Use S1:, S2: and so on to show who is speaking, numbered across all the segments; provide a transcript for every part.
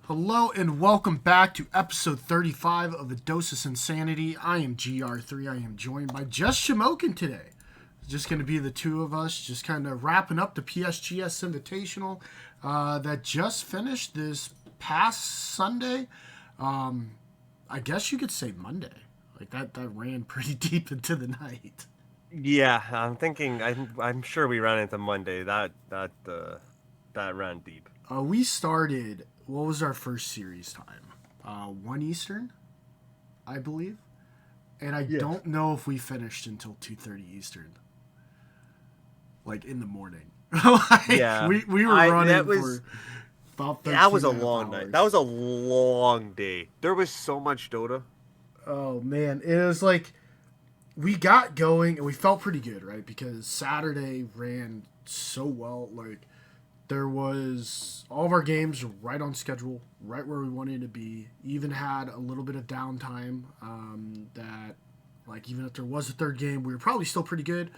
S1: Hello and welcome back to episode 35 of A Dose of SinSanity. I am GR3. I am joined by just Shamokin today. It's just going to be the two of us, just kind of wrapping up the PSGS Invitational that just finished this past Sunday. I guess you could say Monday. Like that ran pretty deep into the night.
S2: Yeah, I'm thinking. I'm sure we ran into Monday. That ran deep.
S1: We started. What was our first series time? 1 Eastern, I believe. And I
S2: Yes.
S1: don't know if we finished until 2:30 Eastern. Like in the morning.
S2: Yeah,
S1: we were running for about 13
S2: that was a
S1: and half
S2: long night.
S1: hours.
S2: That was a long day. There was so much Dota.
S1: Oh man, it was like we got going and we felt pretty good, right? Because Saturday ran so well. Like there was all of our games were right on schedule, right where we wanted to be. Even had a little bit of downtime. That like even if there was a third game, we were probably still pretty good.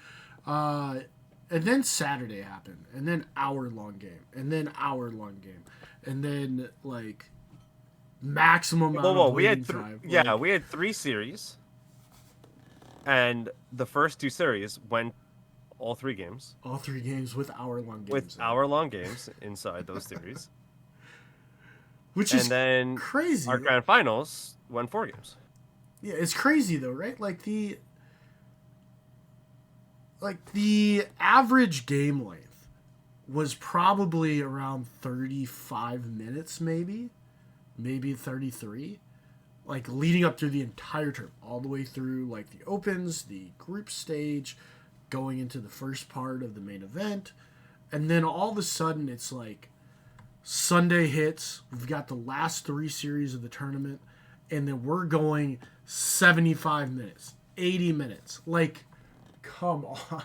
S1: And then Saturday happened, and then hour-long game, and then hour-long game, and then like maximum amount
S2: Whoa!
S1: of
S2: We
S1: waiting
S2: had
S1: time.
S2: yeah, we had 3 series, and the first 2 series went all 3 games
S1: All three games with hour-long
S2: with
S1: games,
S2: hour-long games inside those series,
S1: which
S2: and
S1: is
S2: then
S1: crazy.
S2: our grand finals went 4 games.
S1: Yeah, it's crazy though, right? Like the average game length was probably around 35 minutes, maybe 33. Like leading up through the entire term, all the way through like the opens, the group stage, going into the first part of the main event, and then all of a sudden it's like Sunday hits. We've got the last 3 series of the tournament, and then we're going 75 minutes, 80 minutes. Like, come on.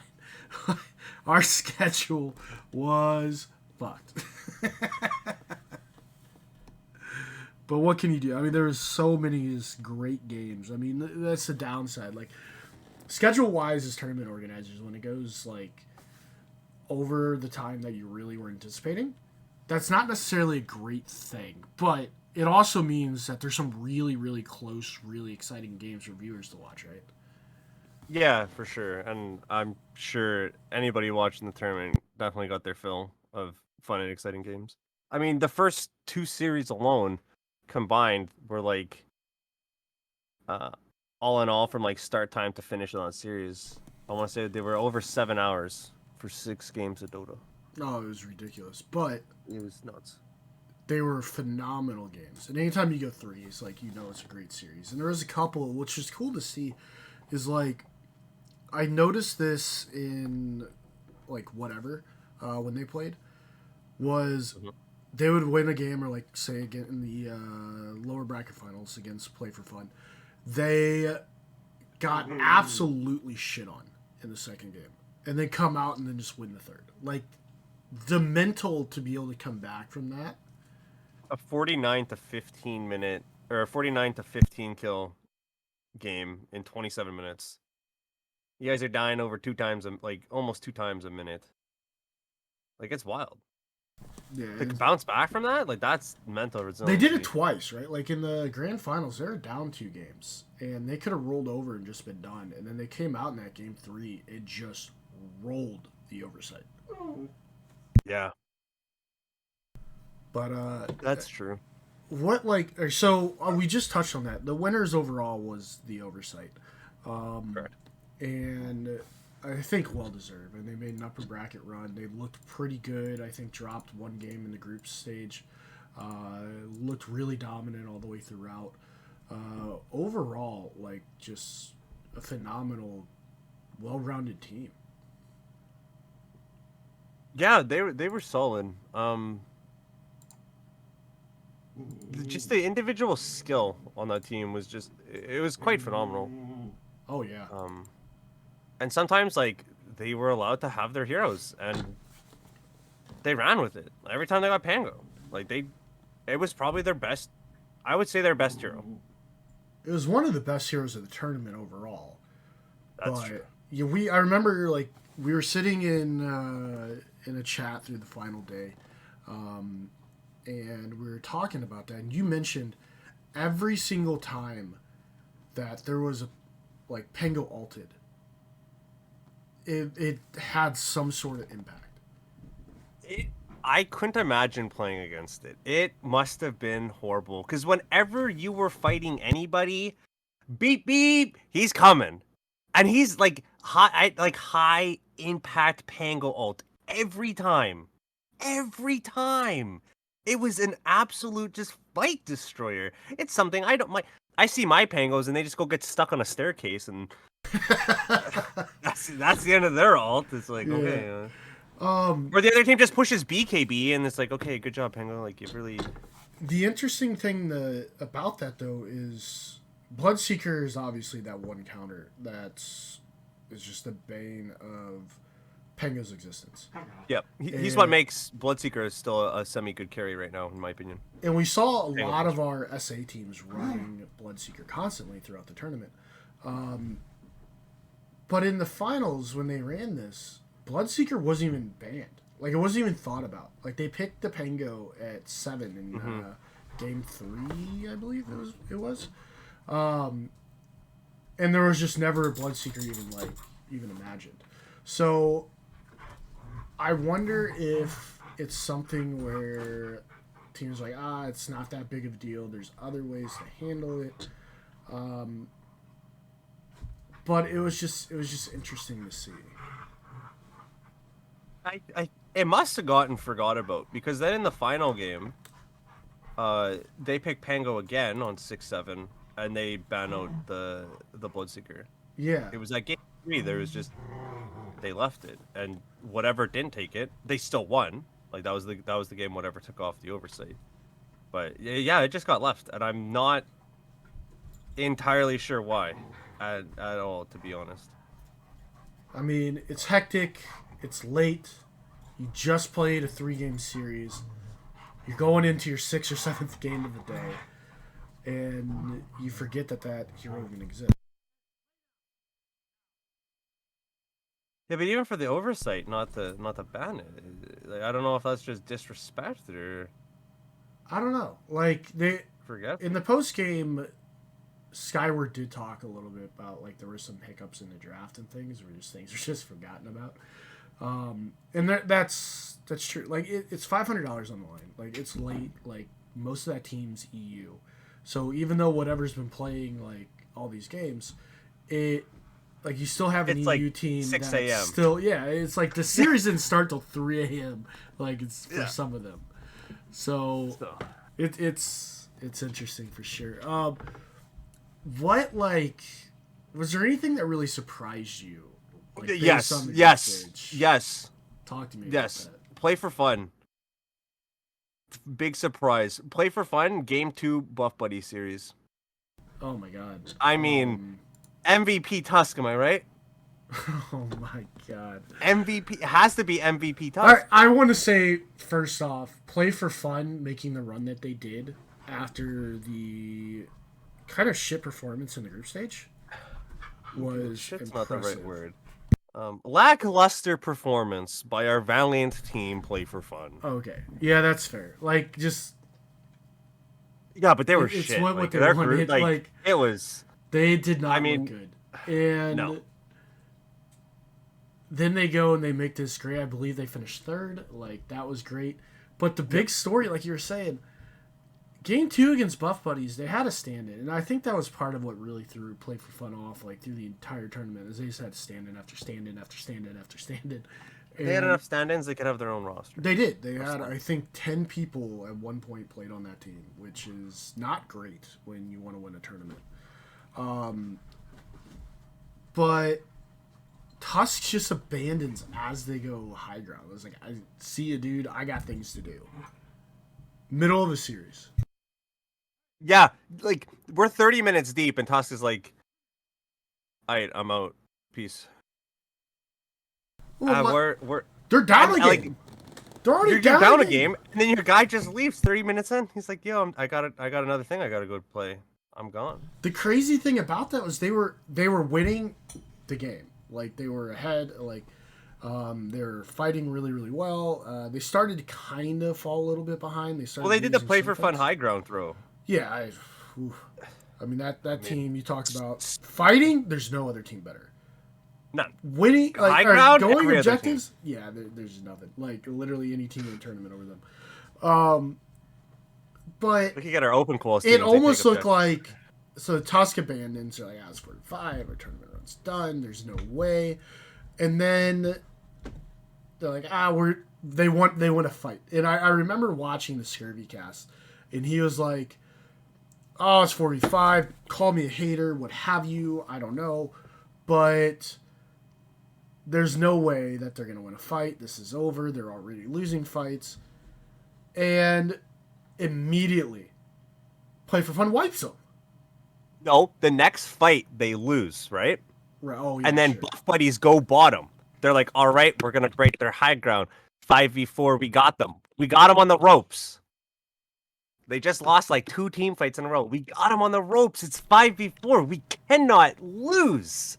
S1: Our schedule was fucked. But what can you do? I mean, there's so many great games. I mean, that's the downside. Like, schedule wise, as tournament organizers, when it goes like over the time that you really were anticipating, that's not necessarily a great thing. But it also means that there's some really, really close, really exciting games for viewers to watch, right?
S2: Yeah, for sure. And I'm sure anybody watching the tournament definitely got their fill of fun and exciting games. I mean, the first 2 series alone combined were like uh all in all from like start time to finish on that series. I want to say they were over 7 hours for 6 games of Dota.
S1: Oh, it was ridiculous. But
S2: It was nuts.
S1: they were phenomenal games. And anytime you go three, it's like you know it's a great series. And there was a couple, which is cool to see, is like I noticed this in like whatever when they played was
S2: Mhm.
S1: they would win a game or like say again in the lower bracket finals against Play for Fun. They got absolutely shit on in the second game, and then come out and then just win the third. Like the mental to be able to come back from that.
S2: A 49 to 15 minute or a 49 to 15 kill game in 27 minutes. You guys are dying over 2 times, like almost 2 times a minute. Like it's wild.
S1: Yeah,
S2: To bounce back from that, like that's mental
S1: they did it
S2: resiliency.
S1: twice, right? Like in the grand finals, they were down 2 games, and they could have rolled over and just been done. And then they came out in that game three, and just rolled the oversight.
S2: Yeah,
S1: But
S2: that's true.
S1: what like so we just touched on that. The winners overall was the oversight,
S2: Correct.
S1: and I think well deserved. And they made an upper bracket run. They looked pretty good. I think dropped 1 game in the group stage. Looked really dominant all the way throughout. Overall, like just a phenomenal, well-rounded team.
S2: Yeah, they were solid. Just the individual skill on that team was just it was quite phenomenal.
S1: Oh yeah,
S2: Um, and sometimes like they were allowed to have their heroes and they ran with it. Every time they got Pango, like it was probably their best. I would say their best hero.
S1: it was one of the best heroes of the tournament overall.
S2: That's true.
S1: But yeah, I remember like we were sitting in a chat through the final day, and we were talking about that, and you mentioned every single time that there was a like Pango ulted, it had some sort of impact.
S2: I couldn't imagine playing against it. It must have been horrible because whenever you were fighting anybody, beep beep, he's coming, and he's like high impact Pango ult every time. Every time. It was an absolute just fight destroyer. It's something I don't like. I see my Pangos and they just go get stuck on a staircase and that's the end of their ult. It's like, okay. Or the other team just pushes BKB and it's like, okay, good job, Pango. Like, you really...
S1: The interesting thing about that, though, is Bloodseeker is obviously that one counter is just the bane of Pango's existence.
S2: Yep. He's what makes Bloodseeker still a semi-good carry right now, in my opinion.
S1: And we saw a lot of our SA teams running Bloodseeker constantly throughout the tournament. But in the finals, when they ran this, Bloodseeker wasn't even banned. Like, it wasn't even thought about. Like, they picked the Pango at 7 in game 3, I believe it was. And there was just never a Bloodseeker even imagined. So I wonder if it's something where teams are like, it's not that big of a deal. There's other ways to handle it. But it was just interesting to see.
S2: It must have gotten forgot about because then in the final game, they picked Pango again on 6-7 and they ban out the Bloodseeker.
S1: Yeah.
S2: It was like game 3. There was just they left it, and whatever didn't take it, they still won. Like that was the game. Whatever took off the oversight, but yeah, it just got left, and I'm not entirely sure why at all, to be honest.
S1: I mean, it's hectic. It's late. You just played a 3-game series. You're going into your 6th or 7th game of the day, and you forget that hero even exists.
S2: Yeah, but even for the oversight, not the ban it. Like, I don't know if that's just disrespect or.
S1: I don't know. Like they
S2: forget
S1: in the post game, Skyward did talk a little bit about like there were some hiccups in the draft and things where just things are just forgotten about. And that's true. Like it's $500 on the line. Like it's late. Like most of that team's EU. So even though whatever's been playing like all these games, like you still have an
S2: it's
S1: EU
S2: like
S1: team
S2: 6
S1: that's
S2: a.m.
S1: still it's like the series didn't start till 3 a.m. Like it's for some of them. So it's interesting for sure. What like was there anything that really surprised you? Like,
S2: yes.
S1: Talk to me.
S2: Yes.
S1: About that.
S2: Play for fun. Big surprise. Play for fun. Game 2 Buff Buddy series.
S1: Oh my god.
S2: I mean, MVP Tusk. Am I right?
S1: Oh my god.
S2: MVP has to be MVP Tusk.
S1: All right, I want to say first off, Play for Fun making the run that they did after the kind of shit performance in the group stage was
S2: Shit's
S1: impressive.
S2: not the right word. Lackluster performance by our valiant team. Play for fun.
S1: Okay, yeah, that's fair. Like just
S2: yeah, but they were
S1: it's
S2: shit.
S1: what
S2: Like,
S1: they
S2: their
S1: wanted.
S2: group, like it was.
S1: They did not
S2: look
S1: good. And
S2: no.
S1: Then they go and they make this great. I believe they finished 3rd. Like that was great. But the big story, like you were saying, Game 2 against Buff Buddies, they had a stand-in. And I think that was part of what really threw Play for Fun off, like, through the entire tournament, is they just had stand-in after stand-in after stand-in after stand-in.
S2: They had enough stand-ins, they could have their own roster.
S1: They did. They had, I think, 10 people at one point played on that team, which is not great when you want to win a tournament. But Tusk just abandons as they go high ground. I was like, I see you, dude. I got things to do. Middle of a series.
S2: Yeah, like, we're 30 minutes deep, and Tusk is like, alright, I'm out. Peace.
S1: Well, they're down a game.
S2: Like,
S1: they're already
S2: you're down a game, and then your guy just leaves 30 minutes in. He's like, yo, I got another thing I gotta go play. I'm gone.
S1: The crazy thing about that was they were winning the game. Like, they were ahead. Like, They're fighting really, really well. They started to kind of fall a little bit behind. They started
S2: Well, they did the
S1: losing
S2: play
S1: some
S2: for fun
S1: fights.
S2: high ground throw.
S1: Yeah, I mean that
S2: I mean,
S1: team you talked about fighting. There's no other team better.
S2: none.
S1: Winning, like,
S2: High
S1: or
S2: ground,
S1: going
S2: every other team.
S1: objectives. Yeah, there's nothing. Like literally any team in the tournament over them. Um, but
S2: We could get our open quals
S1: it
S2: teams. They take
S1: almost looked
S2: objectives.
S1: like so the Tusk abandons are like, it's 45, our tournament run's done. There's no way, and then they're like, they want to fight. And I remember watching the Scurvy cast, and he was like, oh, it's 45. Call me a hater, what have you. I don't know. But there's no way that they're going to win a fight. This is over. They're already losing fights. And immediately, Play for Fun wipes them.
S2: No, the next fight they lose, right?
S1: Right. Oh, yeah,
S2: And then
S1: sure.
S2: Buff Buddies go bottom. They're like, all right, we're going to break their high ground. 5v4, we got them. We got them on the ropes. They just lost like 2 team fights in a row. We got them on the ropes. It's 5v4. We cannot lose.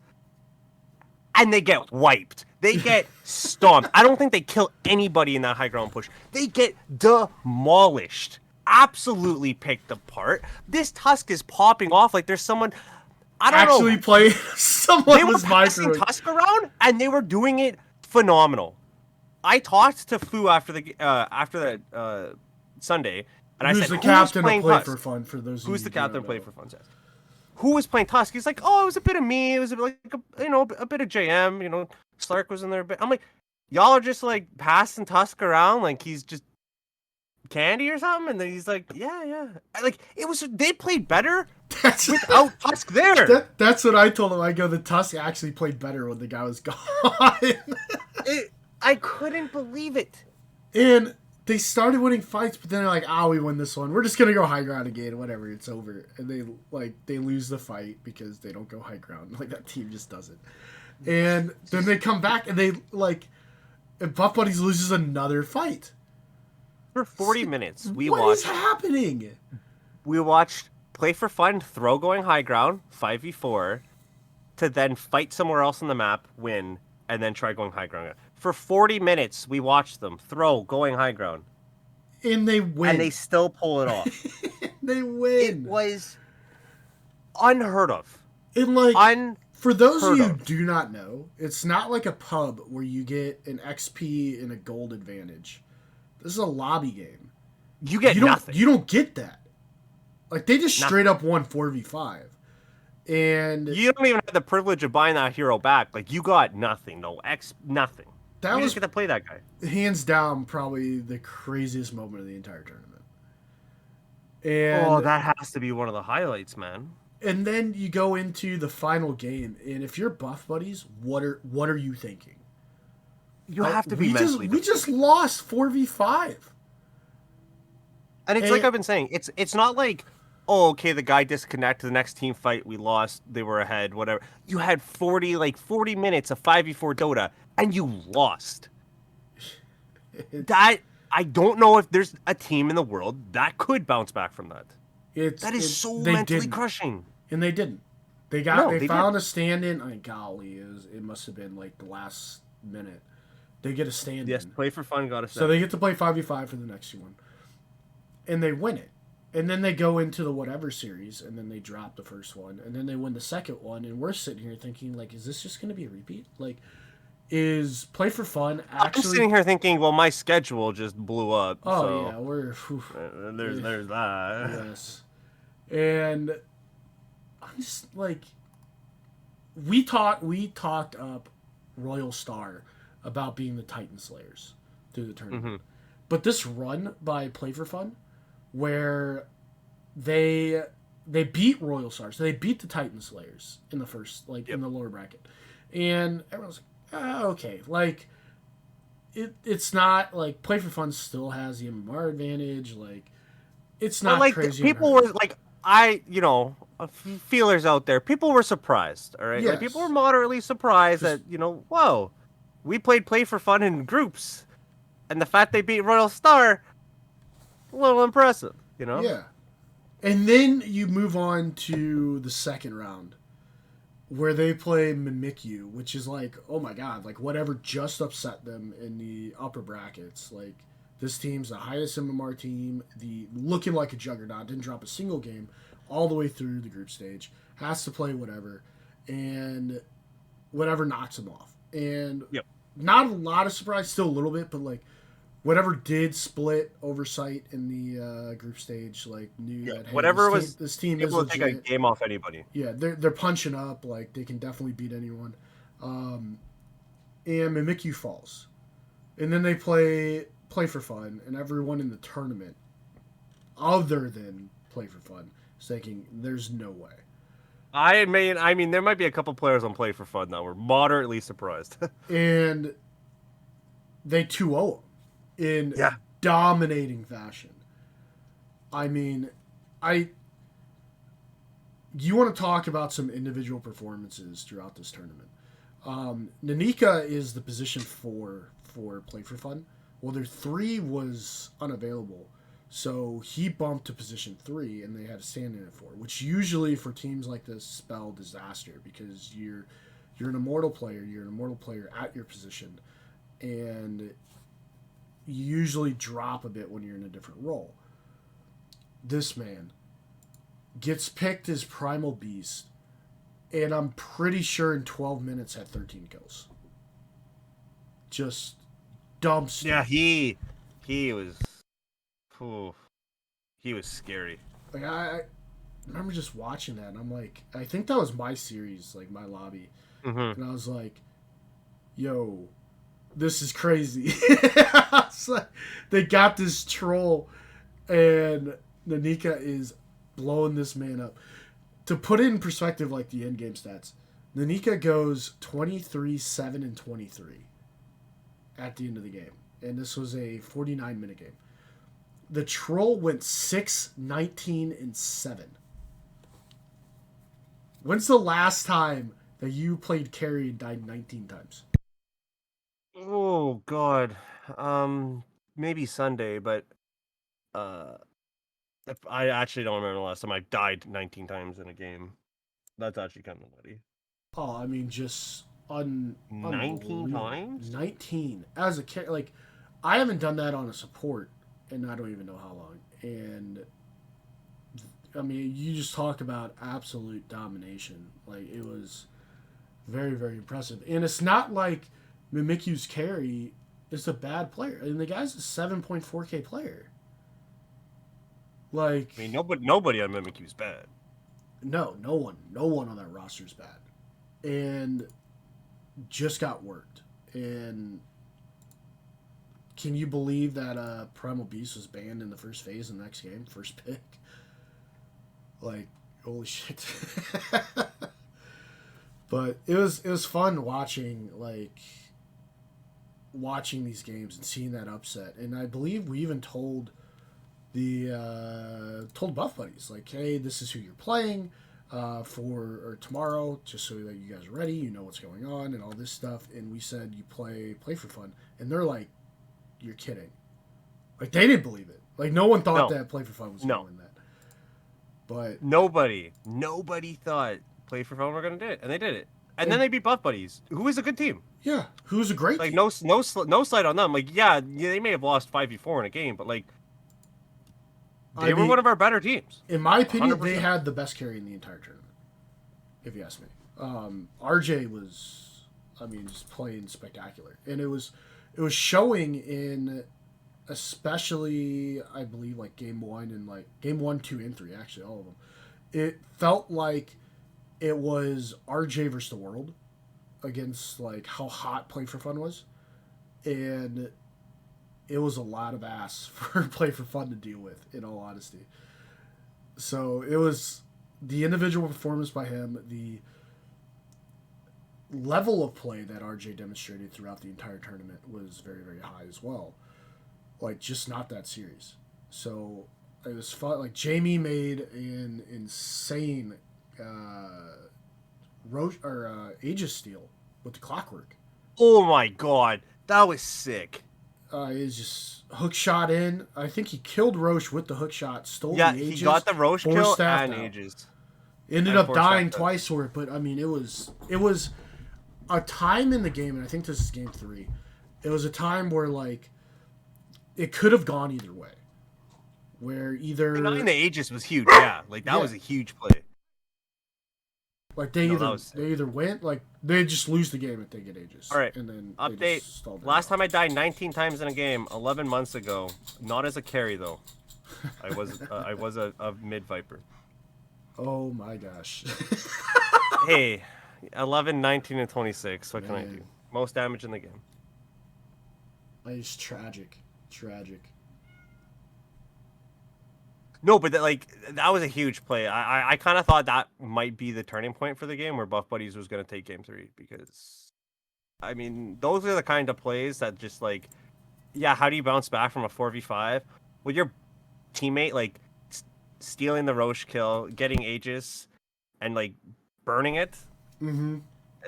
S2: And they get wiped. They get stomped. I don't think they kill anybody in that high ground push. They get demolished. Absolutely picked apart. This Tusk is popping off like there's someone... I don't
S1: Actually
S2: know.
S1: play someone
S2: They were
S1: was
S2: passing
S1: microwave.
S2: Tusk around, and they were doing it phenomenal. I talked to Fu after the Sunday, and
S1: Who's
S2: I said,
S1: the
S2: "Who's
S1: captain
S2: playing
S1: of Play
S2: Tusk?
S1: for Fun for those of
S2: Who's
S1: you
S2: the
S1: who don't
S2: captain of Play
S1: know.
S2: for Fun?" Says, "Who was playing Tusk?" He's like, "Oh, it was a bit of me. It was like a bit of JM. You know, Slark was in there a bit." I'm like, "Y'all are just like passing Tusk around like he's just candy or something?" And then he's like, "Yeah." Like it was. They played better
S1: That's
S2: without Tusk there.
S1: that's what I told him. I go, the Tusk actually played better when the guy was gone.
S2: I couldn't believe it.
S1: And they started winning fights, but then they're like, we won this one. We're just gonna go high ground again, whatever, it's over. And they lose the fight because they don't go high ground. Like that team just doesn't. And then they come back and and Buff Buddies loses another fight.
S2: For 40 minutes,
S1: What is happening?
S2: We watched Play for Fun, throw going high ground, 5v4, to then fight somewhere else on the map, win, and then try going high ground. For 40 minutes, we watched them throw going high ground.
S1: And they win.
S2: And they still pull it off.
S1: They win.
S2: It was unheard of.
S1: And for those of you who do not know, it's not like a pub where you get an XP and a gold advantage. This is a lobby game.
S2: You get nothing.
S1: You don't get that. Like, they just straight up won 4v5. And
S2: you don't even have the privilege of buying that hero back. Like, you got nothing. Nothing. You just get to play that guy.
S1: Hands down, probably the craziest moment of the entire tournament. And
S2: that has to be one of the highlights, man.
S1: And then you go into the final game, and if you're Buff Buddies, what are you thinking?
S2: You have to be mentally.
S1: We just lost 4v5.
S2: And it's like I've been saying, it's not like, oh, okay, the guy disconnected, the next team fight, we lost, they were ahead, whatever. You had 40 minutes of 5v4 Dota, and you lost. That, I don't know if there's a team in the world that could bounce back from that. That is so mentally crushing.
S1: And they didn't. They found a stand-in. I mean, golly, it must have been like the last minute. They get a stand-in.
S2: Yes, Play for Fun got a stand-in.
S1: So they get to play 5v5 for the next one. And they win it. And then they go into the whatever series, and then they drop the first one, and then they win the second one, and we're sitting here thinking, like, is this just going to be a repeat? Like, is Play for Fun actually...
S2: I'm sitting here thinking, well, my schedule just blew up.
S1: Oh,
S2: so...
S1: yeah, we're...
S2: There's that.
S1: Yes. And I'm just, like... We talked up Royal Star about being the Titan Slayers through the tournament.
S2: Mm-hmm.
S1: But this run by Play for Fun, where they beat Royal Star, so they beat the Titan Slayers in the first, in the lower bracket. And everyone's like, okay. Like, it's not, like, Play for Fun still has the MMR advantage. Like, it's not crazy.
S2: People were, like, feelers out there. People were surprised, all right?
S1: Yes.
S2: Like, people were moderately surprised that, whoa, we played Play for Fun in groups. And the fact they beat Royal Star, a little impressive,
S1: Yeah. And then you move on to the second round. where they play Mimikyu, which is like, oh my god, like whatever just upset them in the upper brackets. Like this team's the highest MMR team, the looking like a juggernaut, didn't drop a single game all the way through the group stage, has to play whatever, and whatever knocks them off. And
S2: Yep.
S1: not a lot of surprise, still a little bit, but like whatever did split oversight in the group stage, like knew that hey,
S2: Whatever was
S1: this team is
S2: able to take a
S1: legit.
S2: game off anybody.
S1: Yeah, they're punching up, like they can definitely beat anyone. And Mimikyu falls, and then they play for fun, and everyone in the tournament, other than play for fun, is thinking there's no way.
S2: I mean, there might be a couple players on Play for Fun that were moderately surprised.
S1: And they 2-0 in
S2: Yeah.
S1: dominating fashion. I mean, you want to talk about some individual performances throughout this tournament. Nanika is the position 4 for Play for Fun. Well, their 3 was unavailable, so he bumped to position 3, and they had to stand in it 4, which usually for teams like this spell disaster because you're an immortal player. You're an immortal player at your position, and you usually drop a bit when you're in a different role. This man gets picked as Primal Beast, and I'm pretty sure in 12 minutes had 13 kills. Just dumps.
S2: Yeah, he was, he was scary.
S1: Like I remember just watching that, and I'm like, I think that was my series, like my lobby, and I was like, yo, this is crazy. Like, they got this troll, and Nanika is blowing this man up. To put it in perspective, like the end game stats, Nanika goes 23, 7, and 23 at the end of the game. And this was a 49-minute game. The troll went 6, 19, and 7. When's the last time that you played carry and died 19 times?
S2: Oh God, maybe Sunday, but I actually don't remember the last time I died 19 times in a game. That's actually kind of nutty.
S1: Oh, I mean, just
S2: 19 times?
S1: 19 as a carry. Like, I haven't done that on a support, and I don't even know how long. And I mean, you just talk about absolute domination. Like, it was very, very impressive. And it's not like Mimikyu's carry is a bad player. I mean, the guy's a 7.4K player. Like,
S2: I mean, nobody on Mimikyu's bad.
S1: no one on that roster is bad, and just got worked. And can you believe that Primal Beast was banned in the first phase in the next game, first pick? Like, holy shit! But it was fun watching these games and seeing that upset. And I believe we even told Buff Buddies, like, hey, this is who you're playing for tomorrow, just so that you guys are ready, you know what's going on and all this stuff. And we said you play for fun, and they're like, you're kidding. Like, they didn't believe it. Like, no one thought that play for fun was going to win that. But
S2: nobody thought Play for Fun were gonna do it, and they did it. And then they beat Buff Buddies, who is a good team.
S1: Yeah, who's a great
S2: like
S1: team.
S2: no slight on them. Like, yeah, they may have lost 5v4 in a game, but like they were one of our better teams.
S1: In my opinion,
S2: 100%.
S1: They had the best carry in the entire tournament, if you ask me. RJ was, I mean, just playing spectacular, and it was showing in, especially I believe like game 1 and like game 1, 2, and 3, actually all of them. It felt like it was RJ versus the world against like how hot Play for Fun was, and it was a lot of ass for Play for Fun to deal with, in all honesty. So it was the individual performance by him, the level of play that RJ demonstrated throughout the entire tournament was very, very high as well. Like, just not that series. So it was fun. Like, Jamie made an insane Aegis steal with the clockwork.
S2: Oh my god, that was sick.
S1: Is just hook shot in. I think he killed Roche with the hook shot, stole the Aegis.
S2: Yeah, he got the Roche kill and
S1: out.
S2: Aegis.
S1: Ended
S2: I
S1: up
S2: forced
S1: dying
S2: that to-
S1: twice for it, but I mean, it was a time in the game, and I think this is game 3. It was a time where like it could have gone either way. Where
S2: Denying
S1: either
S2: the Aegis was huge. Yeah, like that
S1: Yeah.
S2: was a huge play.
S1: like
S2: No, that was
S1: they either went like they just lose the game if they get Aegis,
S2: all right.
S1: and then they
S2: Update.
S1: just stalled it
S2: Last
S1: out.
S2: time I died 19 times in a game, 11 months ago. Not as a carry though. I was a mid viper.
S1: Oh my gosh.
S2: Hey, 11, 19, and 26. What can I
S1: Man.
S2: do? Most damage in the game.
S1: It's tragic. Tragic.
S2: No, but that was a huge play. I kind of thought that might be the turning point for the game where Buff Buddies was going to take game 3 because, I mean, those are the kind of plays that just like, yeah, how do you bounce back from a 4v5 with your teammate like stealing the Roche kill, getting Aegis, and like burning it?
S1: Mm-hmm.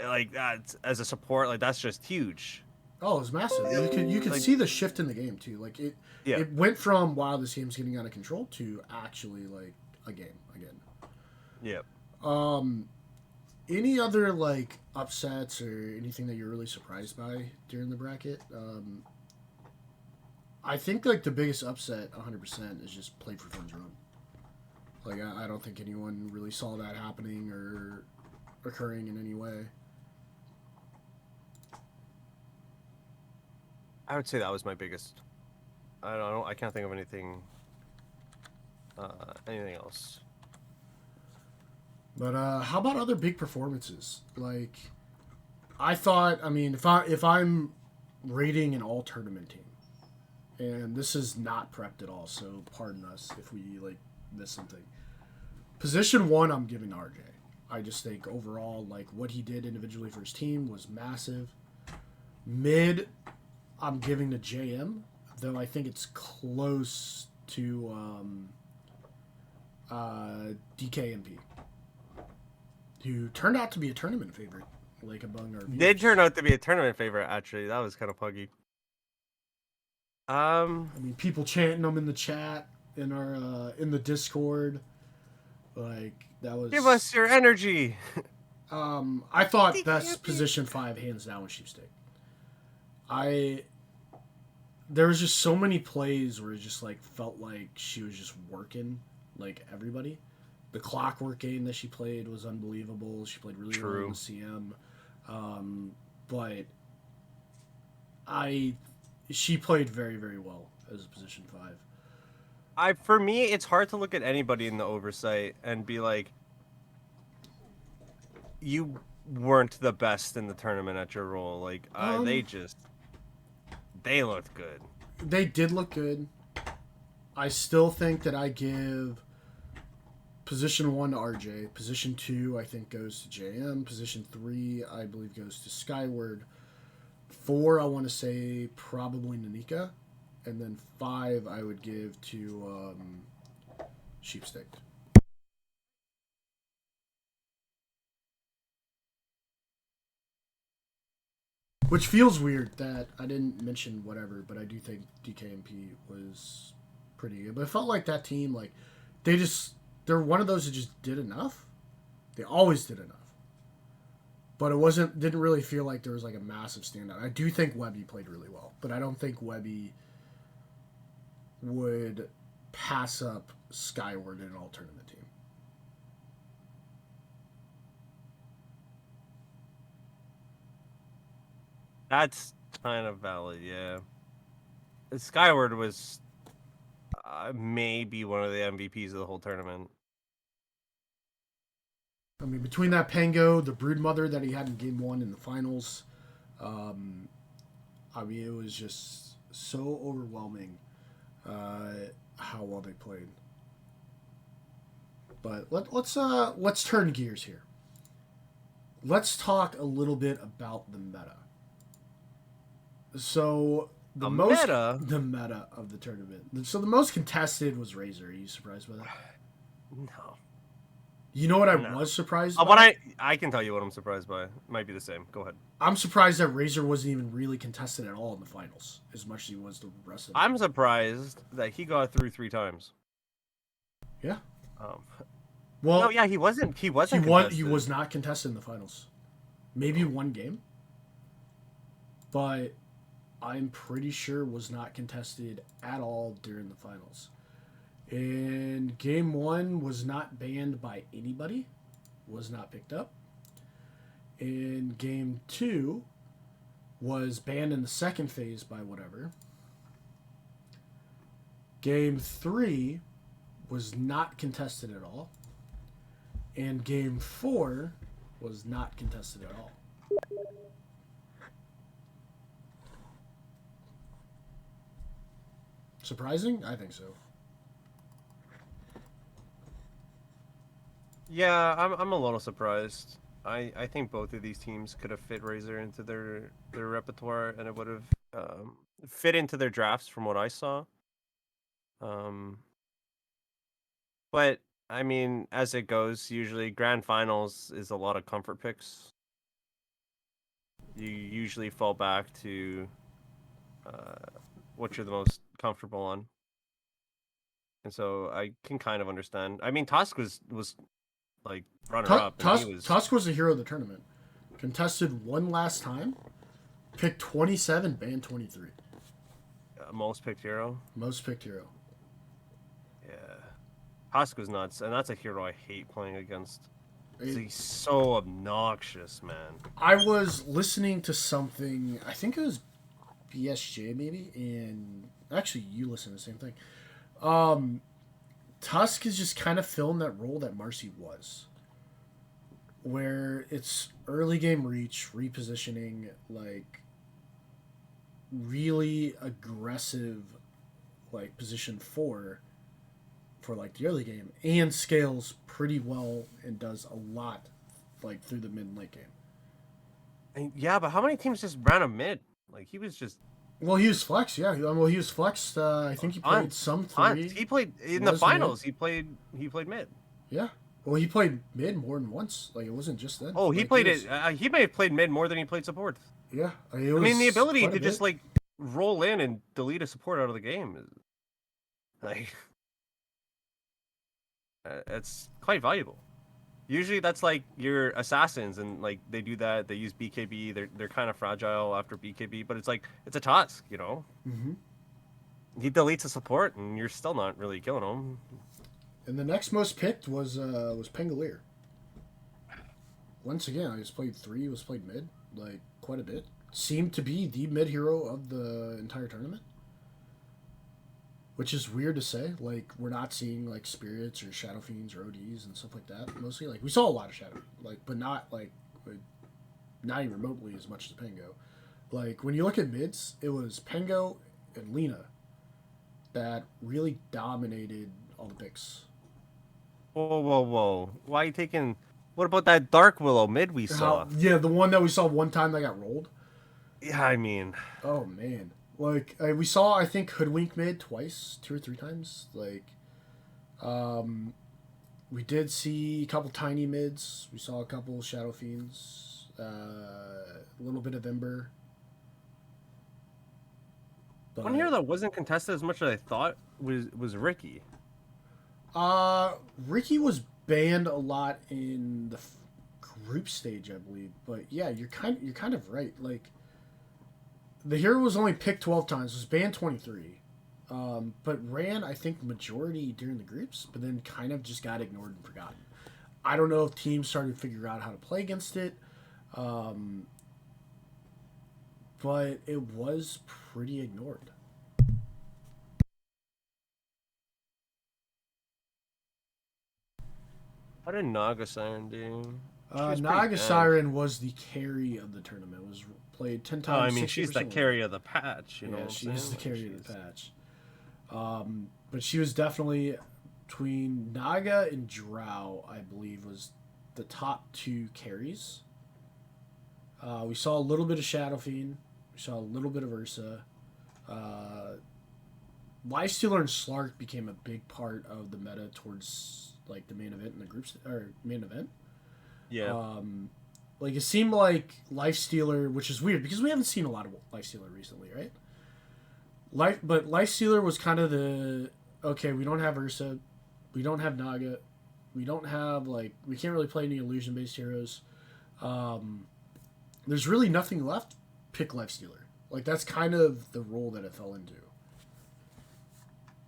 S2: Like that as a support, like that's just huge.
S1: Oh, it was massive. You could
S2: Like-
S1: see the shift in the game too. Like
S2: Yeah.
S1: it went from wow, this game's getting out of control to actually like a game again.
S2: Yeah.
S1: Any other like upsets or anything that you're really surprised by during the bracket? I think like the biggest upset, 100%, is just play for fun's run. Like I don't think anyone really saw that happening or occurring in any way.
S2: I would say that was my biggest. I don't know. I can't think of anything. Anything else?
S1: But how about other big performances? Like, I thought. I mean, if I'm rating an all tournament team, and this is not prepped at all, so pardon us if we like miss something. Position 1, I'm giving RJ. I just think overall, like what he did individually for his team was massive. Mid, I'm giving to JM, though I think it's close to DKMP, who turned out to be a tournament favorite, like among our viewers.
S2: Did turn out to be a tournament favorite. Actually, that was kind of puggy.
S1: I mean, people chanting them in the chat, in our in the Discord, like that was.
S2: Give us your energy.
S1: I thought best position 5 hands down was Sheepstick. There was just so many plays where it just like felt like she was just working like everybody. The clockwork game that she played was unbelievable. She played really well in the CM. But she played very, very well as a position 5.
S2: For me, it's hard to look at anybody in the oversight and be like, you weren't the best in the tournament at your role. Like they looked good.
S1: They did look good. I still think that I give position 1 to RJ. Position 2, I think, goes to JM. Position 3, I believe, goes to Skyward. 4, I want to say probably Nanika. And then 5, I would give to Sheepstick. Which feels weird that I didn't mention whatever, but I do think DKMP was pretty good. But it felt like that team, like, they're one of those that just did enough. They always did enough. But it didn't really feel like there was like a massive standout. I do think Webby played really well, but I don't think Webby would pass up Skyward in an all tournament team.
S2: That's kind of valid, yeah. Skyward was maybe one of the MVPs of the whole tournament.
S1: I mean, between that Pango, the Broodmother that he had in Game 1 in the finals, I mean, it was just so overwhelming how well they played. But let's turn gears here. Let's talk a little bit about the meta. So the meta of the tournament. So the most contested was Razor. Are you surprised by that?
S2: No.
S1: You know what I was surprised by?
S2: I can tell you what I'm surprised by. It might be the same. Go ahead.
S1: I'm surprised that Razor wasn't even really contested at all in the finals, as much as he was the rest of them.
S2: I'm surprised that he got through 3 times.
S1: Yeah.
S2: No,
S1: Well,
S2: yeah, he wasn't
S1: he
S2: contested.
S1: was not contested in the finals. Maybe one game, but I'm pretty sure was not contested at all during the finals. And game one was not banned by anybody, was not picked up. And game two was banned in the second phase by whatever. Game three was not contested at all. And game four was not contested at all. Surprising? I think so.
S2: Yeah, I'm a little surprised. I think both of these teams could have fit Razor into their repertoire, and it would have fit into their drafts from what I saw. Um, but I mean, as it goes, usually grand finals is a lot of comfort picks. You usually fall back to uh, what you're the most comfortable on, and so I can kind of understand. I mean, Tusk was like runner up, and he was
S1: Tusk was the hero of the tournament. Contested one last time, picked 27, banned 23.
S2: most picked hero.
S1: Most picked hero.
S2: Yeah, Tusk was nuts, and that's a hero I hate playing against.
S1: It,
S2: He's so obnoxious, man.
S1: I was listening to something, I think it was PSGS maybe, and actually you listen to the same thing. Tusk is just kind of filling that role that Marcy was, where it's early game reach, repositioning, like really aggressive, like position for like the early game, and scales pretty well and does a lot like through the mid and late game.
S2: And yeah, but how many teams just ran him mid? Like he was just
S1: Well, he was flex, yeah. Well, he was flexed. I think he played some three.
S2: He played in the
S1: Was
S2: finals.
S1: mid.
S2: He played mid.
S1: Yeah. Well, he played mid more than once. Like it wasn't just then.
S2: Oh, he
S1: like,
S2: played
S1: was,
S2: it. He may have played mid more than he played support.
S1: Yeah.
S2: I mean, the ability to
S1: bit.
S2: just like roll in and delete a support out of the game is like it's quite valuable. Usually, that's like your assassins, and like they do that. They use BKB. They're kind of fragile after BKB, but it's like it's a Tusk, you know.
S1: Mm-hmm.
S2: He deletes a support, and you're still not really killing him.
S1: And the next most picked was Pangolier. Once again, I just played three. Was played mid like quite a bit. Seemed to be the mid hero of the entire tournament, which is weird to say. Like we're not seeing like spirits or shadow fiends or ODs and stuff like that. Mostly, like we saw a lot of shadow, like but not like not even remotely as much as Pengo. Like when you look at mids, it was Pengo and Lena that really dominated all the picks.
S2: Whoa, whoa, whoa! Why are you taking? What about that Dark Willow mid we saw?
S1: Yeah, the one that we saw one time that got rolled.
S2: Yeah, I mean,
S1: Oh man, like we saw I think Hoodwink mid twice, two or three times. Like, we did see a couple tiny mids. We saw a couple Shadow Fiends, a little bit of Ember. But,
S2: one hero that wasn't contested as much as I thought was Ricky.
S1: Ricky was banned a lot in the group stage, I believe. But yeah, you're kind of right. Like, the hero was only picked 12 times, was banned 23. But ran, I think, majority during the groups, but then kind of just got ignored and forgotten. I don't know if teams started to figure out how to play against it, but it was pretty ignored.
S2: How did Naga Siren do?
S1: Naga Siren was the carry of the tournament. It was played 10
S2: Oh, I
S1: times.
S2: mean, she's the carry of the patch, you know.
S1: Yeah,
S2: What
S1: she's
S2: I'm
S1: the
S2: saying?
S1: carry
S2: Like,
S1: of the patch. But she was definitely between Naga and Drow, I believe, was the top two carries. We saw a little bit of Shadow Fiend. We saw a little bit of Ursa. Lifestealer and Slark became a big part of the meta towards like the main event and the groups or main event.
S2: Yeah.
S1: Like it seemed like Lifestealer, which is weird because we haven't seen a lot of Lifestealer recently, right? But Lifestealer was kind of the okay. We don't have Ursa, we don't have Naga, We don't have we can't really play any illusion based heroes. There's really nothing left. Pick Lifestealer. Like that's kind of the role that it fell into.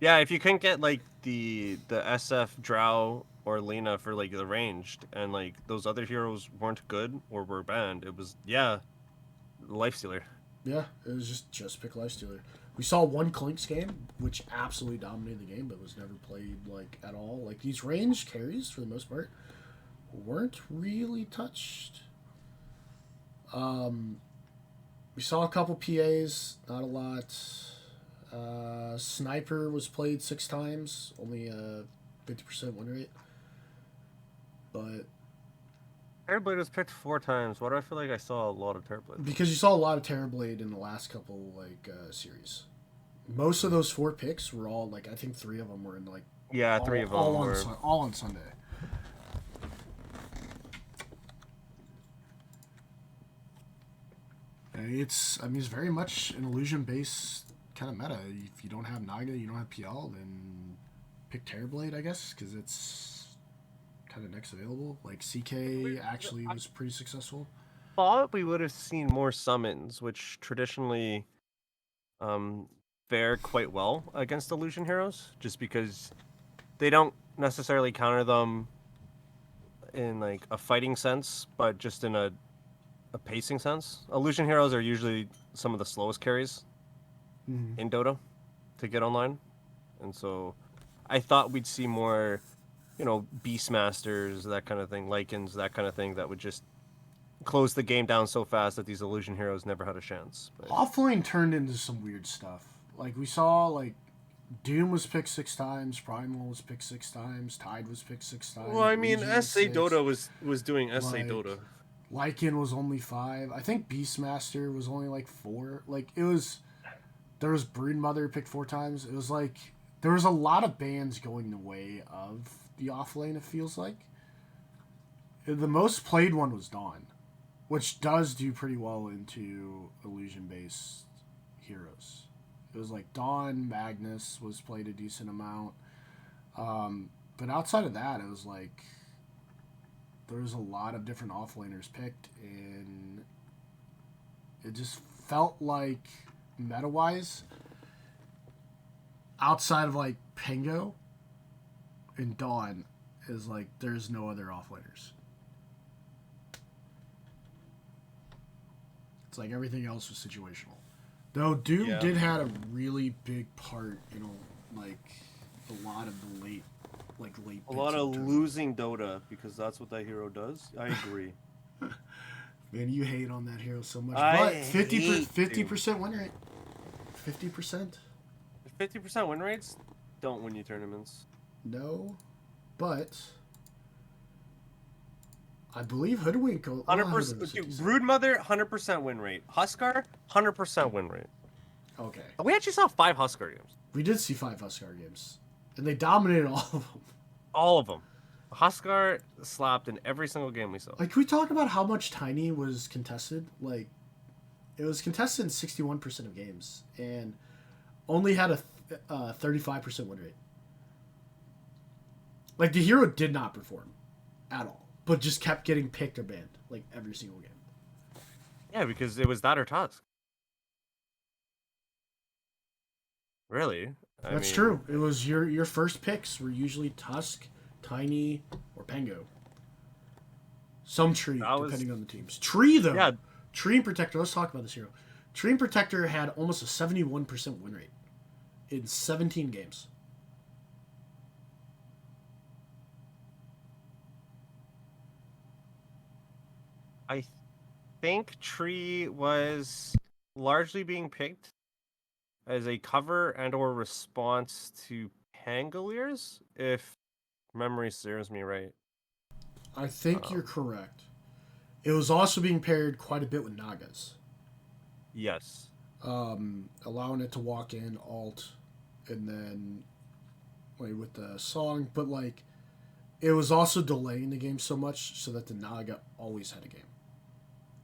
S2: Yeah, if you couldn't get like the SF Drow or Lena for like the ranged, and like those other heroes weren't good or were banned, it was Lifestealer.
S1: Yeah, it was just Pick Lifestealer. We saw one Clinks game, which absolutely dominated the game, but was never played like at all. Like these ranged carries, for the most part, weren't really touched. We saw a couple PAs, not a lot. Sniper was played 6 times, only a 50% win rate. But
S2: Terrorblade was picked 4 times. Why do I feel like I saw a lot of Terrorblade?
S1: because you saw a lot of Terrorblade in the last couple series. Most of those 4 picks were all I think 3 of them were in
S2: Yeah, 3 of them were
S1: all on Sunday. It's very much an illusion based kind of meta. If you don't have Naga, you don't have PL, then pick Terrorblade, I guess, because it's kind of next available. Like CK actually was pretty successful.
S2: Thought we would have seen more summons, which traditionally fare quite well against illusion heroes, just because they don't necessarily counter them in like a fighting sense, but just in a pacing sense. Illusion heroes are usually some of the slowest carries in Dota to get online, and so I thought we'd see more, Beastmasters, that kind of thing, Lycans, that kind of thing, that would just close the game down so fast that these illusion heroes never had a chance. But
S1: Offlane turned into some weird stuff. Like we saw, Doom was picked 6 times, Primal was picked 6 times, Tide was picked 6 times.
S2: well, I mean,
S1: Legion was
S2: SA
S1: 6.
S2: Dota was doing SA Dota.
S1: Lycan was only 5. I think Beastmaster was only 4. There was Broodmother picked 4 times. It was there was a lot of bans going the way of the offlane, it feels like. The most played one was Dawn, which does do pretty well into illusion-based heroes. It was Dawn, Magnus was played a decent amount. But outside of that, it was there was a lot of different offlaners picked, and it just felt like meta-wise, outside of Pengo and Dawn, is there's no other offlaners. It's everything else was situational. Though Doom did had a really big part in a lot of the late
S2: A lot of losing Dota, because that's what that hero does. I agree.
S1: Man, you hate on that hero so much.
S2: I
S1: But
S2: hate
S1: 50% win rate. 50%?
S2: 50% win rates don't win you tournaments.
S1: No. But I believe Hoodwink.
S2: 100%. Dude, Broodmother, 100% win rate. Huskar, 100% win rate.
S1: Okay.
S2: We actually saw 5 Huskar games.
S1: We did see 5 Huskar games. And they dominated all of them.
S2: All of them. Huskar slapped in every single game we saw.
S1: Can we talk about how much Tiny was contested? It was contested in 61% of games. And only had a 35% win rate. The hero did not perform at all. But just kept getting picked or banned. Every single game.
S2: Yeah, because it was that or Tusk. Really?
S1: That's true. It was your first picks were usually Tusk, Tiny, or Pengo. Some Tree, depending on the teams. Tree, though.
S2: Yeah.
S1: Tree and Protector. Let's talk about this hero. Tree and Protector had almost a 71% win rate in 17 games.
S2: I think Tree was largely being picked as a cover and or response to Pangoliers, if memory serves me right.
S1: I think you're correct. It was also being paired quite a bit with Nagas.
S2: Yes.
S1: Allowing it to walk in, alt, and then with the song. But it was also delaying the game so much so that the Naga always had a game.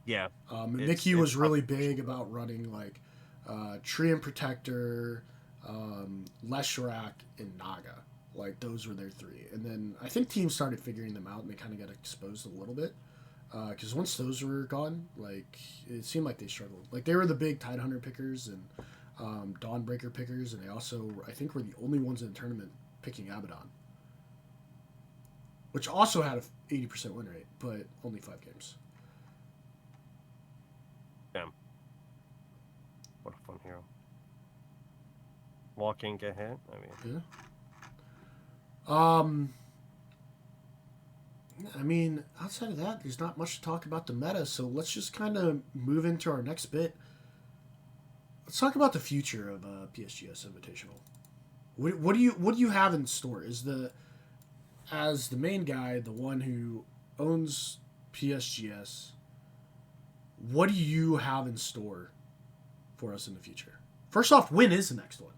S2: Yeah.
S1: Mickey was really big about running Tree and Protector, Leshrac, and Naga. Like those were their three, and then I think teams started figuring them out, and they kind of got exposed a little bit. Because once those were gone, like it seemed like they struggled. Like they were the big Tidehunter pickers and Dawnbreaker pickers, and they also I think were the only ones in the tournament picking Abaddon, which also had a 80% win rate, but only 5 games.
S2: Damn. What a fun hero. Walking, get hit. I mean,
S1: I mean, outside of that, there's not much to talk about the meta, so let's just kind of move into our next bit. Let's talk about the future of PSGS Invitational. What do you have in store? As the main guy, the one who owns PSGS, what do you have in store for us in the future? First off, when is the next one?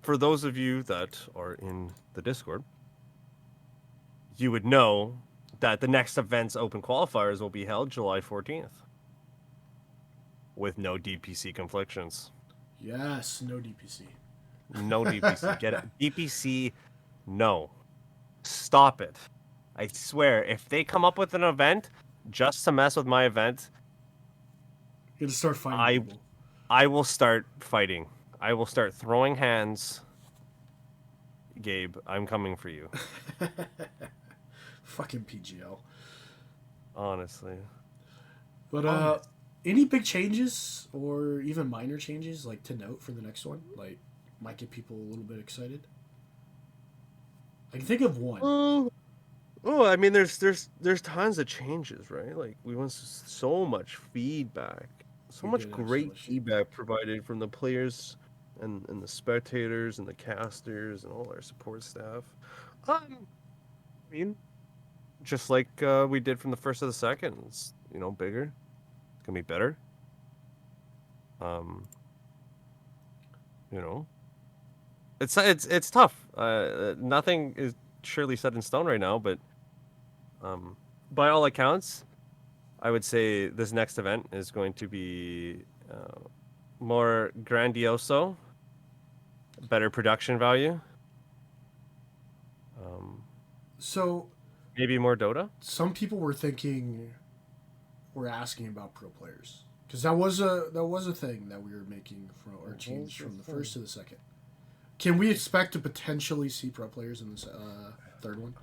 S2: for those of you that are in the Discord, you would know that the next event's open qualifiers will be held July 14th with no DPC conflictions.
S1: Yes, no DPC.
S2: No DPC. Get it? DPC, no. Stop it. I swear, if they come up with an event just to mess with my event,
S1: You're gonna start fighting people.
S2: I will start fighting. I will start throwing hands. Gabe, I'm coming for you.
S1: Fucking PGL.
S2: Honestly.
S1: But any big changes or even minor changes like to note for the next one? Like might get people a little bit excited. I can think of one.
S2: Oh, I mean, there's tons of changes, right? Like we want so much feedback, so
S1: We
S2: much
S1: did have so
S2: great
S1: much
S2: feedback provided from the players and the spectators and the casters and all our support staff. I mean, just like we did from the first to the second, it's bigger, it's gonna be better. Um, you know, it's tough. Nothing is surely set in stone right now, but by all accounts, I would say this next event is going to be more grandioso, better production value.
S1: So
S2: Maybe more Dota.
S1: some people were asking about pro players because that was a thing that we were making from or changed from the first to the second. Can we expect to potentially see pro players in this third one?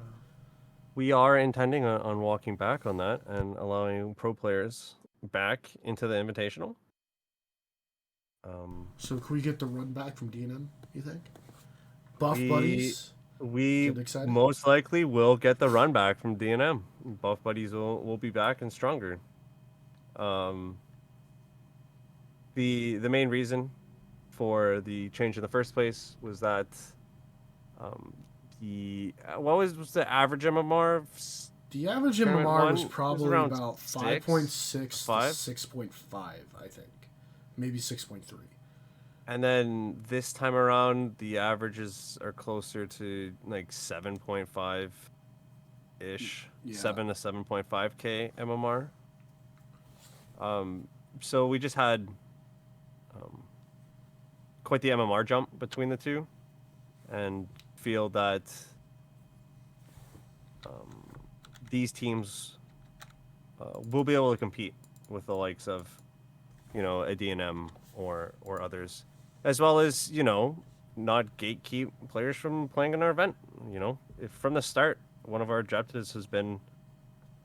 S2: We are intending on walking back on that and allowing pro players back into the invitational.
S1: So can we get the run back from DNM? You think? Buff
S2: we
S1: buddies.
S2: we
S1: Get excited?
S2: most likely will get the run back from DNM. Buff buddies will be back and stronger. The main reason for the change in the first place was that what was the average MMR?
S1: The average
S2: Tournament
S1: MMR
S2: one
S1: was
S2: was
S1: probably
S2: around
S1: about
S2: 6,
S1: 5.6 to
S2: 5?
S1: 6.5, I think. Maybe 6.3.
S2: And then this time around, the averages are closer to like 7.5 ish,
S1: Yeah.
S2: 7 to 7.5k MMR. So we just had quite the MMR jump between the two, and feel that these teams will be able to compete with the likes of, a DNM or others, as well as not gatekeep players from playing in our event. If from the start one of our objectives has been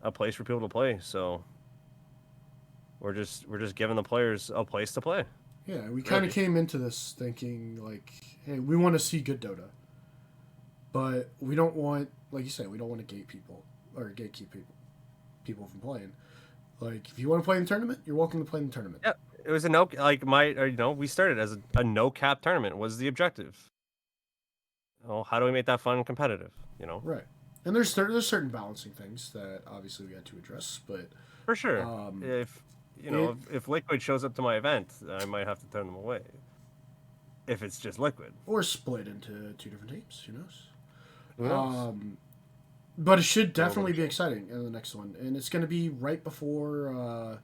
S2: a place for people to play, so we're just giving the players a place to play.
S1: Yeah, we kind of came into this thinking like, hey, we want to see good Dota, but we don't want, like you said, we don't want to gate people or gatekeep people from playing. Like, if you want to play in the tournament, you're welcome to play in the tournament.
S2: Yeah, it was a we started as a no cap tournament was the objective. How do we make that fun and competitive?
S1: Right. And there's certain balancing things that obviously we had to address, but
S2: For sure. If Liquid shows up to my event, I might have to turn them away. If it's just Liquid.
S1: Or split into two different teams. Who knows?
S2: Who knows?
S1: But it should definitely be exciting in the next one. And it's going to be right before,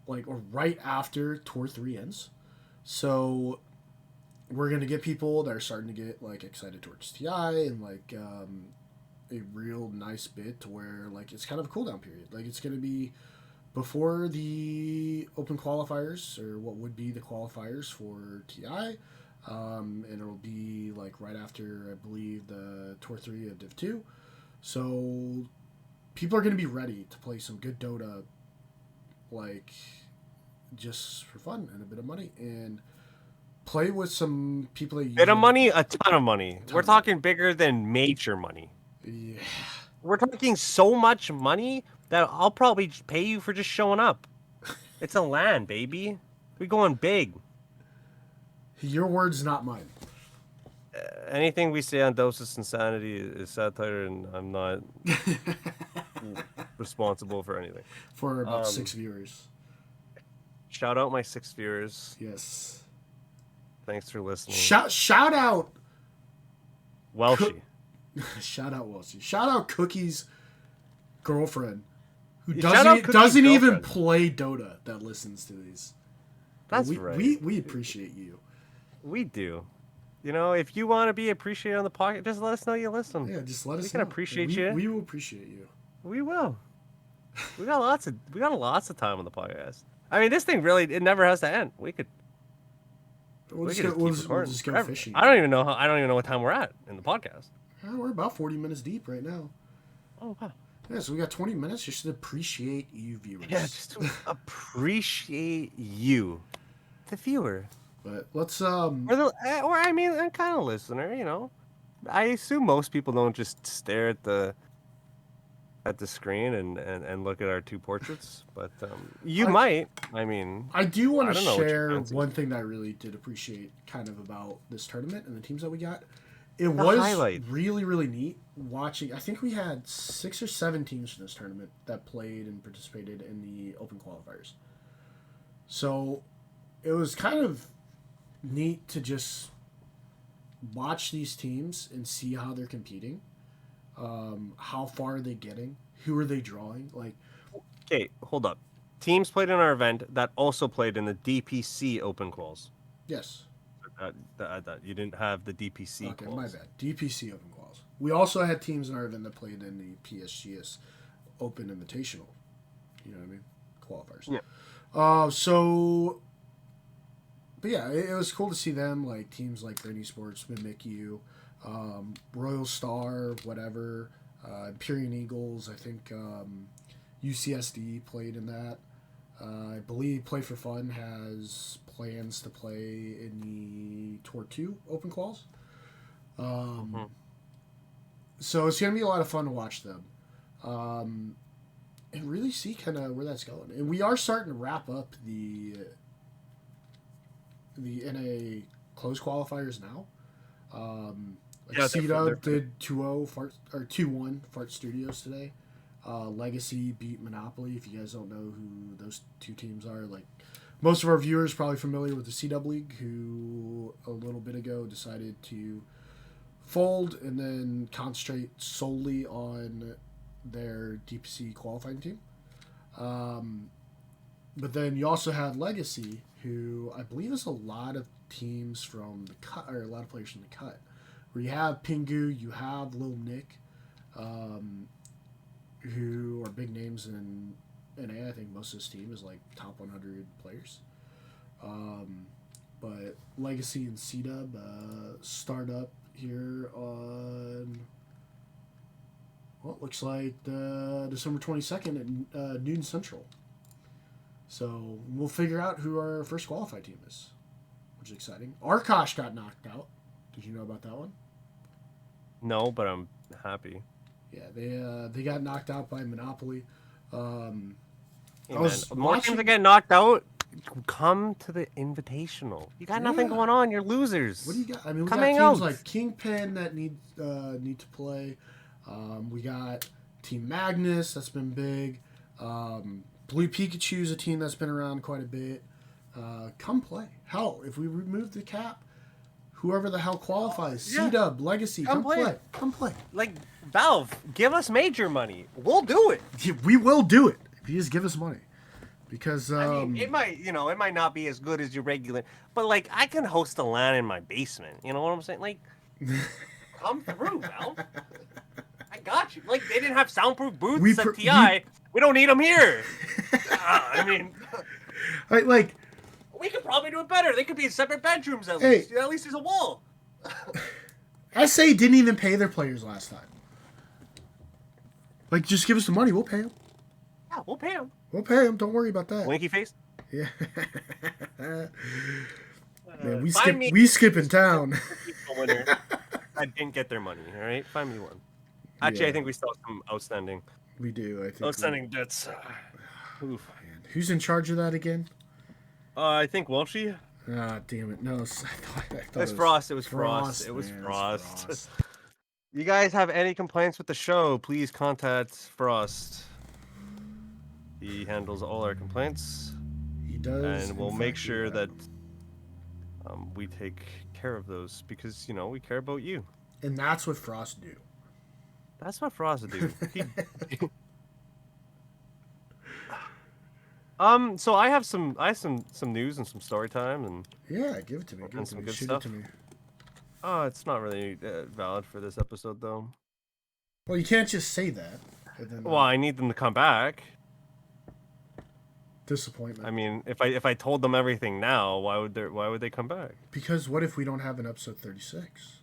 S1: or right after Tour 3 ends. So we're gonna get people that are starting to get like excited towards TI and like a real nice bit to where like it's kind of a cooldown period. Like it's gonna be before the open qualifiers or what would be the qualifiers for TI. And it'll be like right after I believe the Tour 3 of Div 2. So people are going to be ready to play some good Dota, like just for fun and a bit of money, and play with some people that
S2: Bit of money, a ton of money. We're
S1: of
S2: talking bigger than major money.
S1: Yeah.
S2: We're talking so much money that I'll probably pay you for just showing up. It's a LAN, baby. We're going big.
S1: Your words, not mine.
S2: Anything we say on Doses Insanity is satire, and I'm not responsible for anything.
S1: For about 6 viewers.
S2: Shout out my 6 viewers.
S1: Yes.
S2: Thanks for listening.
S1: Shout out
S2: Welshie.
S1: Shout out Welshie. Shout out Cookie's girlfriend, who
S2: Shout
S1: doesn't
S2: out
S1: even
S2: girlfriend.
S1: play Dota, that listens to these.
S2: That's right.
S1: We appreciate you.
S2: We do. You know, if you want to be appreciated on the podcast, just let us know you listen.
S1: Yeah, just let us know.
S2: We can appreciate you.
S1: We will appreciate you.
S2: We will. We got lots of time on the podcast. I mean, this thing really, it never has to end. We could
S1: We'll
S2: keep
S1: just
S2: recording
S1: go
S2: forever.
S1: fishing.
S2: I don't even know what time we're at in the podcast.
S1: Yeah, we're about 40 minutes deep right now.
S2: Oh wow.
S1: Yeah, so we got 20 minutes just to appreciate you viewers.
S2: Yeah, just to appreciate you, the viewer.
S1: But let's
S2: or I mean, a kind of listener. You know, I assume most people don't just stare at the screen and look at our two portraits, but you might. I mean,
S1: I do want to
S2: don't know what
S1: share
S2: your fancy
S1: one thing that I really did appreciate kind of about this tournament and the teams that we got. It
S2: The
S1: was
S2: highlight.
S1: really, really neat watching. I think we had 6 or 7 teams in this tournament that played and participated in the open qualifiers. So it was kind of neat to just watch these teams and see how they're competing. How far are they getting? Who are they drawing? Like,
S2: okay, hold up. Teams played in our event that also played in the DPC open quals.
S1: yes.
S2: That you didn't have the DPC.
S1: Okay,
S2: quals.
S1: my bad. DPC open quals. We also had teams in our event that played in the PSGS Open Invitational. You know what I mean? Qualifiers.
S2: Yeah.
S1: But yeah, it was cool to see them, like teams like Brainy Sports, Mimic You, Royal Star, whatever, Empyrean Eagles. I think UCSD played in that. I believe Play for Fun has plans to play in the Tour 2 open quals. So it's going to be a lot of fun to watch them. And really see kind of where that's going. And we are starting to wrap up the NA closed qualifiers now. Like C-Dub did 2-1 Fart Studios today. Legacy beat Monopoly. If you guys don't know who those two teams are, like most of our viewers probably familiar with the C-Dub League, who a little bit ago decided to fold and then concentrate solely on their DPC qualifying team. But then you also had Legacy, who I believe is a lot of teams from the cut, or a lot of players from the cut. Where you have Pingu, you have Lil Nick, who are big names in NA. I think most of this team is like top 100 players. But Legacy and C-Dub start up here on, well, it looks like December 22nd at noon Central. So we'll figure out who our first qualified team is, which is exciting. Arkosh got knocked out. Did you know about that one?
S2: No, but I'm happy.
S1: Yeah, they got knocked out by Monopoly.
S2: More teams that get knocked out, come to the Invitational. You got nothing going on. You're losers.
S1: What do you got? I mean, we
S2: got
S1: teams like Kingpin that need to play. We got Team Magnus that's been big. Blue Pikachu is a team that's been around quite a bit. Come play. Hell, if we remove the cap, whoever the hell qualifies, C-Dub, Legacy, come play. Come play.
S2: Like, Valve, give us major money. We'll do it.
S1: We will do it if you just give us money. Because
S2: I mean, it might not be as good as your regular, but like I can host a LAN in my basement. You know what I'm saying? Like, come through, Val. I got you. Like, they didn't have soundproof booths at TI. We don't need them here. I mean,
S1: like
S2: we could probably do it better. They could be in separate bedrooms at
S1: Hey.
S2: least. At least there's a wall.
S1: SA didn't even pay their players last time. Like, just give us the money. We'll pay them.
S2: Yeah, we'll pay them.
S1: We'll pay them. Don't worry about that.
S2: Winky face.
S1: Yeah. Man, we skip in town.
S2: I didn't get their money. All right, find me one. Actually, yeah. I think we still have some outstanding.
S1: We do. I think
S2: outstanding debts.
S1: Oof. Man. Who's in charge of that again?
S2: I think Welshie.
S1: Ah, damn it! No, I thought
S2: it was Frost. It was Frost. It was Frost. You guys have any complaints with the show? Please contact Frost. He handles all our complaints.
S1: He does,
S2: and we'll make sure that we take care of those because we care about you.
S1: And that's what Frost do.
S2: That's what Frost do. So I have some news and some story time and
S1: yeah, give it to me.
S2: And some good
S1: Shoot
S2: stuff.
S1: It to me.
S2: It's not really valid for this episode though.
S1: Well, you can't just say that.
S2: Well, I need them to come back.
S1: Disappointment.
S2: I mean, if I told them everything now, why would they come back?
S1: Because what if we don't have an episode 36?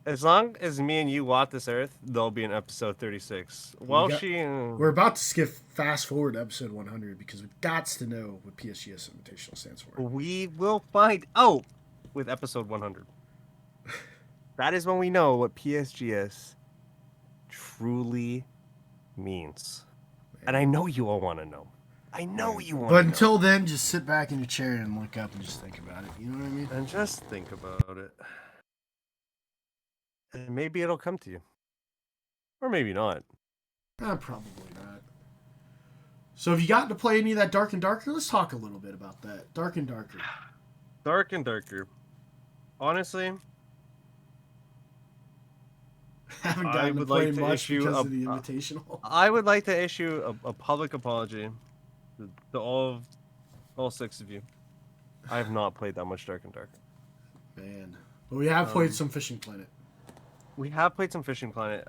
S2: As long as me and you walk this earth, there'll be an episode 36. Well,
S1: we're about to skip fast forward to episode 100 because we've got to know what PSGS Invitational stands for.
S2: We will find out with episode 100. That is when we know what PSGS truly means. And I know you all want to know. I know you want to know.
S1: But until then, just sit back in your chair and look up and just think about it. You know what I mean?
S2: And just think about it. And maybe it'll come to you. Or maybe not.
S1: Probably not. So have you gotten to play any of that Dark and Darker? Let's talk a little bit about that. Dark and Darker.
S2: Dark and Darker. Honestly,
S1: haven't gotten to play much because of the Invitational.
S2: I would like to issue a public apology to all 6 of you. I have not played that much Dark and Darker.
S1: Man. But we have played some Fishing Planet.
S2: We have played some Fishing Planet.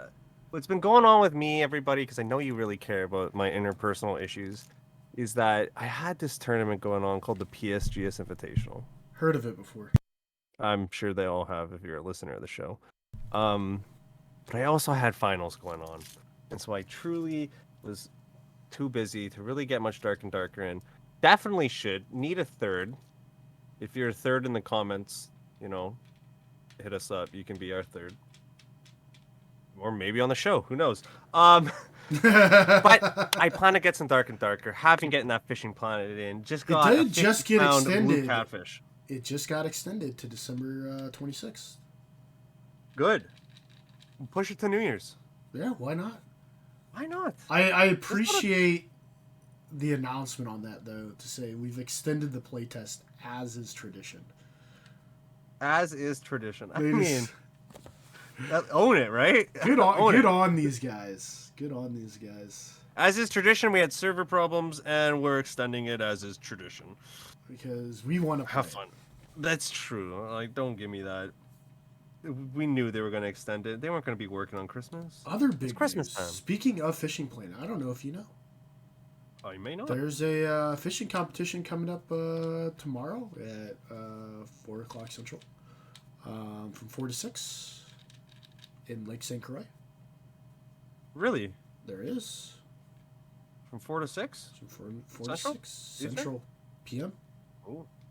S2: What's been going on with me, everybody, because I know you really care about my interpersonal issues, is that I had this tournament going on called the PSGS Invitational.
S1: Heard of it before.
S2: I'm sure they all have if you're a listener of the show. But I also had finals going on. And so I truly was too busy to really get much Dark and Darker in. Definitely should. Need a third. If you're a third in the comments, hit us up. You can be our third. Or maybe on the show. Who knows? But I plan to get some Dark and Darker. Having getting that Fishing Planet in. Just got
S1: it did just get extended.
S2: Blue catfish.
S1: It just got extended to December 26th.
S2: Good. Push it to New Year's.
S1: Yeah, why not?
S2: Why not?
S1: I appreciate the announcement on that, though, to say we've extended the playtest as is tradition.
S2: As is tradition. I mean, own it, right?
S1: Good on these guys. Good on these guys.
S2: As is tradition, we had server problems, and we're extending it as is tradition.
S1: Because we want to
S2: have fun. That's true. Like, don't give me that. We knew they were going to extend it. They weren't going to be working on Christmas.
S1: Other big
S2: Christmas
S1: news.
S2: time.
S1: Speaking of Fishing Planet, I don't know if you know.
S2: Oh, you may not.
S1: There's a fishing competition coming up tomorrow at 4 o'clock Central, from 4 to 6 in Lake St. Croix.
S2: Really?
S1: There is.
S2: From 4 to 6?
S1: From 4 to 6 Central PM.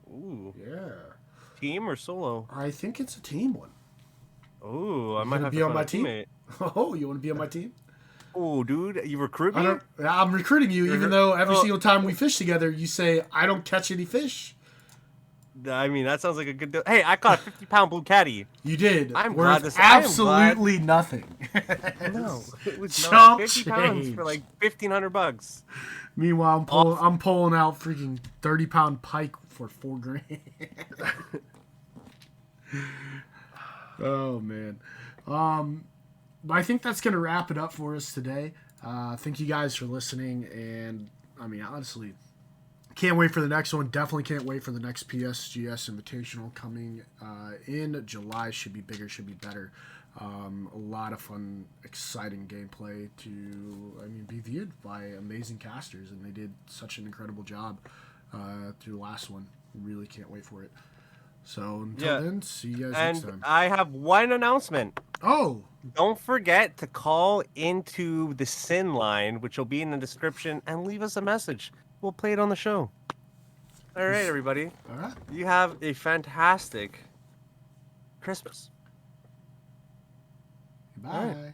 S2: Ooh.
S1: Yeah.
S2: Team or solo?
S1: I think it's a team one.
S2: Oh, I might have
S1: to be on my team. Oh, you want to be on my team?
S2: Oh, dude, you recruit me?
S1: I'm recruiting you, even though every single time we fish together, you say, I don't catch any fish.
S2: I mean, that sounds like a good deal. Hey, I caught a 50-pound blue caddy.
S1: You did.
S2: I'm glad this
S1: absolutely nothing.
S2: No, it was not 50 pounds for like $1,500.
S1: Meanwhile, I'm pulling out freaking 30-pound pike for $4,000. Oh man. But I think that's gonna wrap it up for us today. Thank you guys for listening, and I mean, honestly, can't wait for the next one. Definitely can't wait for the next PSGS Invitational coming in July. Should be bigger, should be better. A lot of fun, exciting gameplay be viewed by amazing casters, and they did such an incredible job through the last one. Really can't wait for it. So until then, see you guys next
S2: And
S1: time.
S2: I have one announcement.
S1: Oh,
S2: Don't forget to call into the Sin line, which will be in the description, and leave us a message. We'll play it on the show. All right, everybody.
S1: all right.
S2: You have a fantastic Christmas.
S1: Bye.
S2: All right.